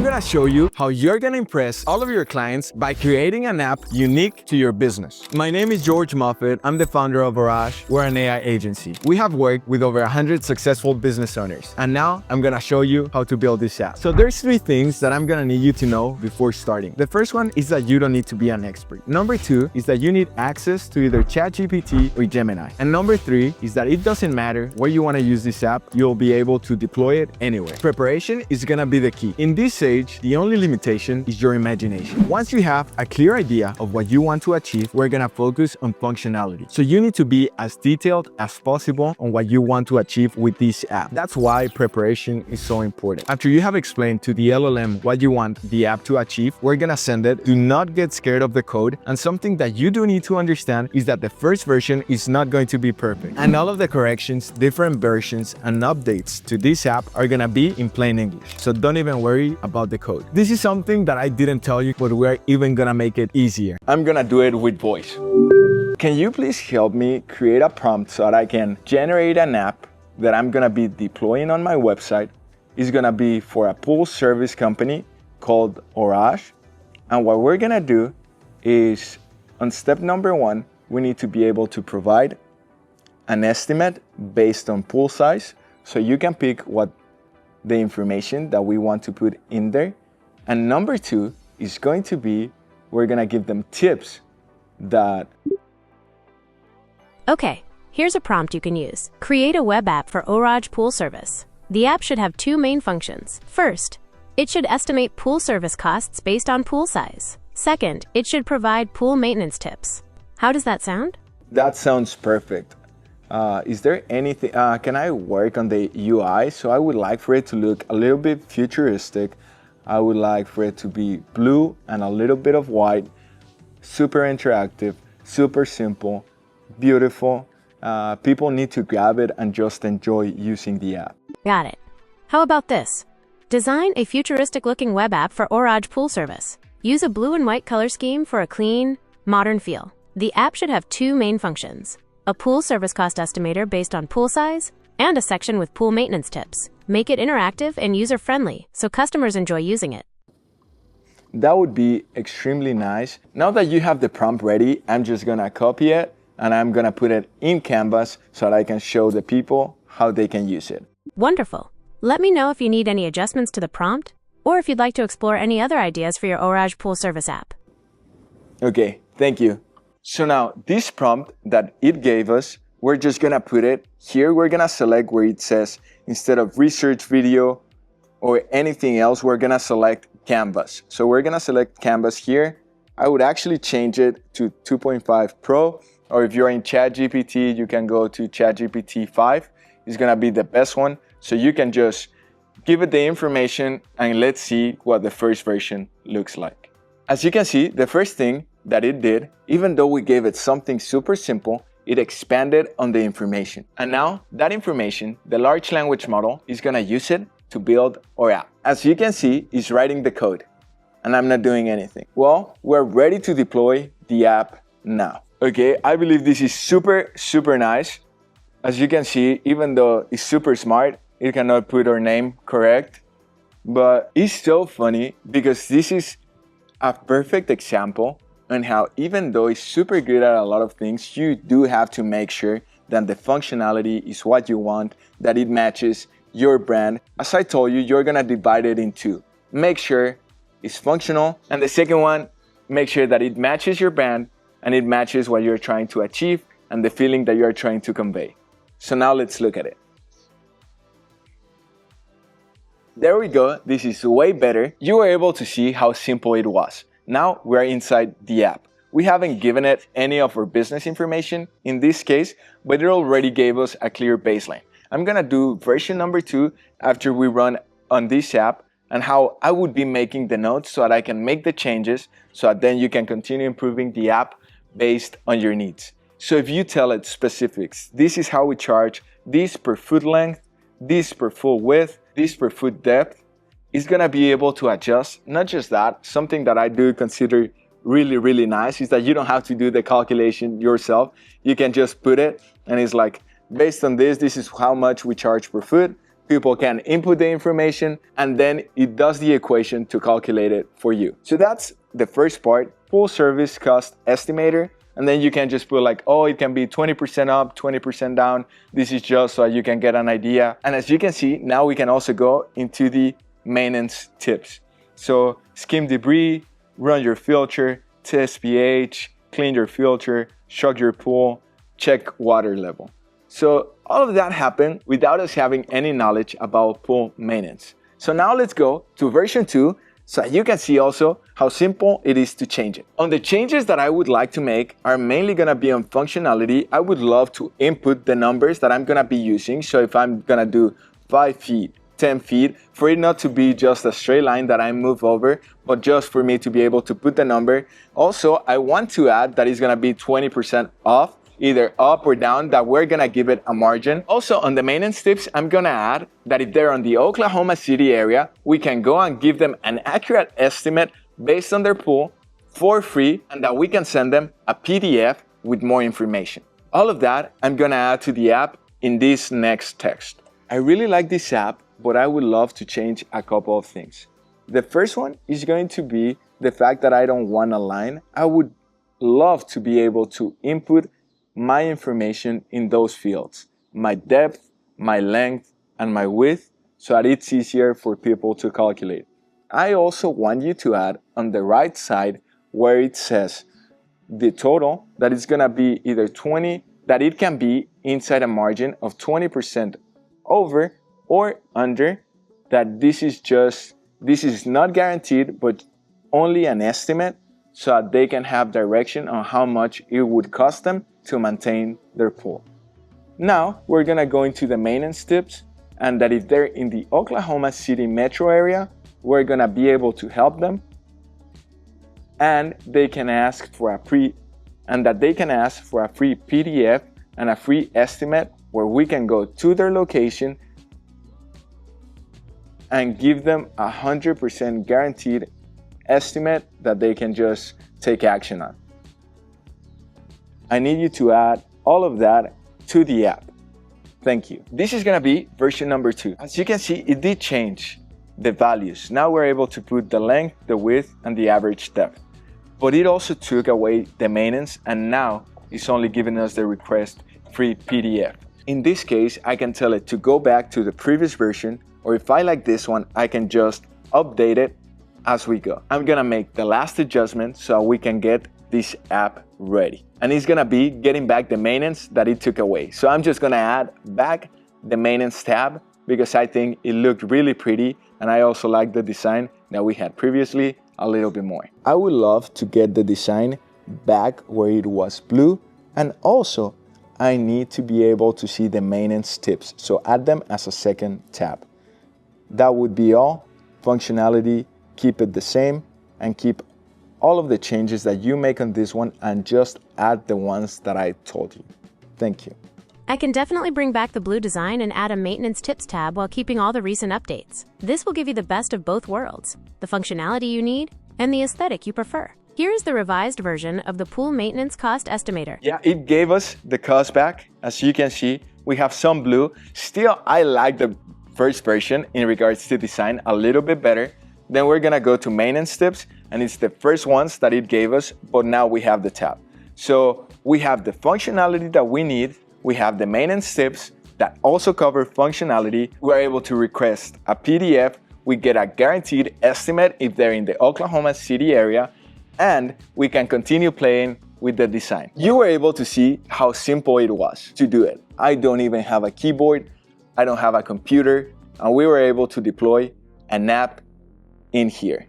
gonna show you how you're gonna impress all of your clients by creating an app unique to your business. My name is George Moffett. I'm the founder of Orage. We're an AI agency. We have worked with over 100 successful business owners. And now I'm gonna show you how to build this app. So there's 3 things that I'm gonna need you to know before starting. The first one is that you don't need to be an expert. Number 2 is that you need access to either ChatGPT or Gemini. And number 3 is that it doesn't matter where you wanna use this app, you'll be able to deploy it anywhere. Preparation is gonna be the key. In this age, the only limitation is your imagination. Once you have a clear idea of what you want to achieve, we're gonna focus on functionality. So you need to be as detailed as possible on what you want to achieve with this app. That's why preparation is so important. After you have explained to the LLM what you want the app to achieve, we're gonna send it. Do not get scared of the code. And something that you do need to understand is that the first version is not going to be perfect. And all of the corrections, different versions, and updates to this app are gonna be in plain English. So don't even worry about the code. This is something that I didn't tell you, but we're even gonna make it easier. I'm gonna do it with voice. Can you please help me create a prompt so that I can generate an app that I'm gonna be deploying on my website? It's gonna be for a pool service company called Orage. And what we're gonna do is, on step number 1, we need to be able to provide an estimate based on pool size. So you can pick what the information that we want to put in there. And number 2 is going to be, we're gonna give them tips that... Okay, here's a prompt you can use. Create a web app for Orage Pool Service. The app should have 2 main functions. First, it should estimate pool service costs based on pool size. Second, it should provide pool maintenance tips. How does that sound? That sounds perfect. Is there anything, can I work on the UI? So I would like for it to look a little bit futuristic. I would like for it to be blue and a little bit of white, super interactive, super simple, beautiful. People need to grab it and just enjoy using the app. Got it. How about this? Design a futuristic-looking web app for Orage Pool Service. Use a blue and white color scheme for a clean, modern feel. The app should have 2 main functions: a pool service cost estimator based on pool size, and a section with pool maintenance tips. Make it interactive and user-friendly so customers enjoy using it. That would be extremely nice. Now that you have the prompt ready, I'm just gonna copy it and I'm gonna put it in Canvas so that I can show the people how they can use it. Wonderful. Let me know if you need any adjustments to the prompt, or if you'd like to explore any other ideas for your Orage Pool Service app. Okay, thank you. So now this prompt that it gave us, we're just gonna put it here. We're gonna select where it says, instead of research video or anything else, we're gonna select Canvas. So we're gonna select Canvas here. I would actually change it to 2.5 Pro, or if you're in ChatGPT, you can go to ChatGPT 5. It's gonna be the best one. So you can just give it the information and let's see what the first version looks like. As you can see, the first thing that it did, even though we gave it something super simple, it expanded on the information. And now that information, the large language model is gonna use it to build our app. As you can see, it's writing the code and I'm not doing anything. Well, we're ready to deploy the app now. Okay, I believe this is super, super nice. As you can see, even though it's super smart, it cannot put our name correct. But it's so funny because this is a perfect example on how, even though it's super good at a lot of things, you do have to make sure that the functionality is what you want, that it matches your brand. As I told you, you're gonna divide it in 2. Make sure it's functional, and the second one, make sure that it matches your brand and it matches what you're trying to achieve and the feeling that you're trying to convey. So now let's look at it. There we go, this is way better. You were able to see how simple it was. Now we're inside the app. We haven't given it any of our business information in this case, but it already gave us a clear baseline. I'm gonna do version number 2 after we run on this app, and how I would be making the notes so that I can make the changes so that then you can continue improving the app based on your needs. So if you tell it specifics, this is how we charge, this per foot length, this per full width, this per foot depth, is gonna be able to adjust. Not just that, something that I do consider really, really nice is that you don't have to do the calculation yourself. You can just put it and it's like, based on this, this is how much we charge per foot. People can input the information, and then it does the equation to calculate it for you. So that's the first part, full service cost estimator. And then you can just put like, oh, it can be 20% up, 20% down. This is just so you can get an idea. And as you can see, now we can also go into the maintenance tips. So skim debris, run your filter, test pH, clean your filter, shrug your pool, check water level. So all of that happened without us having any knowledge about pool maintenance. So now let's go to version 2 so you can see also how simple it is to change it. On the changes that I would like to make are mainly gonna be on functionality. I would love to input the numbers that I'm gonna be using. So if I'm gonna do 5 feet, 10 feet, for it not to be just a straight line that I move over, but just for me to be able to put the number. Also, I want to add that it's gonna be 20% off, either up or down, that we're gonna give it a margin. Also, on the maintenance tips, I'm gonna add that if they're on the Oklahoma City area, we can go and give them an accurate estimate based on their pool for free, and that we can send them a PDF with more information. All of that I'm gonna add to the app in this next text. I really like this app, but I would love to change a couple of things. The first one is going to be the fact that I don't want a line. I would love to be able to input my information in those fields, my depth, my length, and my width, so that it's easier for people to calculate. I also want you to add on the right side where it says the total, that it's gonna be either 20, that it can be inside a margin of 20% over or under, that this is not guaranteed, but only an estimate, so that they can have direction on how much it would cost them to maintain their pool. Now we're gonna go into the maintenance tips, and that if they're in the Oklahoma City metro area, we're gonna be able to help them, and they can ask for a free PDF and a free estimate where we can go to their location and give them 100% guaranteed estimate that they can just take action on. I need you to add all of that to the app. Thank you. This is gonna be version number 2. As you can see, it did change the values. Now we're able to put the length, the width, and the average depth. But it also took away the maintenance, and now it's only giving us the request free PDF. In this case, I can tell it to go back to the previous version, or if I like this one, I can just update it as we go. I'm gonna make the last adjustment so we can get this app ready. And it's gonna be getting back the maintenance that it took away. So I'm just gonna add back the maintenance tab because I think it looked really pretty, and I also like the design that we had previously a little bit more. I would love to get the design back where it was blue, and also I need to be able to see the maintenance tips, so add them as a second tab. That would be all. Functionality, keep it the same, and keep all of the changes that you make on this one, and just add the ones that I told you. Thank you. I can definitely bring back the blue design and add a maintenance tips tab while keeping all the recent updates. This will give you the best of both worlds, the functionality you need and the aesthetic you prefer. Here is the revised version of the pool maintenance cost estimator. Yeah, it gave us the cost back. As you can see, we have some blue. Still, I like the first version in regards to design a little bit better. Then we're gonna go to maintenance tips, and it's the first ones that it gave us, but now we have the tab. So we have the functionality that we need. We have the maintenance tips that also cover functionality. We're able to request a PDF. We get a guaranteed estimate if they're in the Oklahoma City area, and we can continue playing with the design. You were able to see how simple it was to do it. I don't even have a keyboard. I don't have a computer, and we were able to deploy an app in here.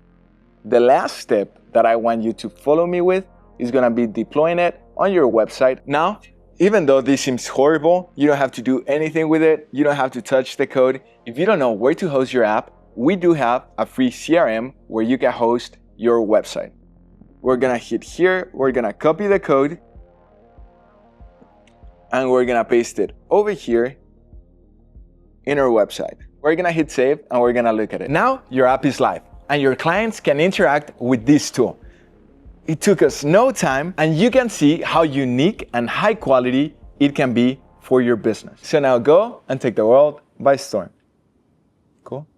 The last step that I want you to follow me with is gonna be deploying it on your website. Now, even though this seems horrible, you don't have to do anything with it. You don't have to touch the code. If you don't know where to host your app, we do have a free CRM where you can host your website. We're gonna hit here, we're gonna copy the code, and we're gonna paste it over here in our website. We're gonna hit save, and we're gonna look at it. Now your app is live, and your clients can interact with this tool. It took us no time, and you can see how unique and high quality it can be for your business. So now go and take the world by storm. Cool.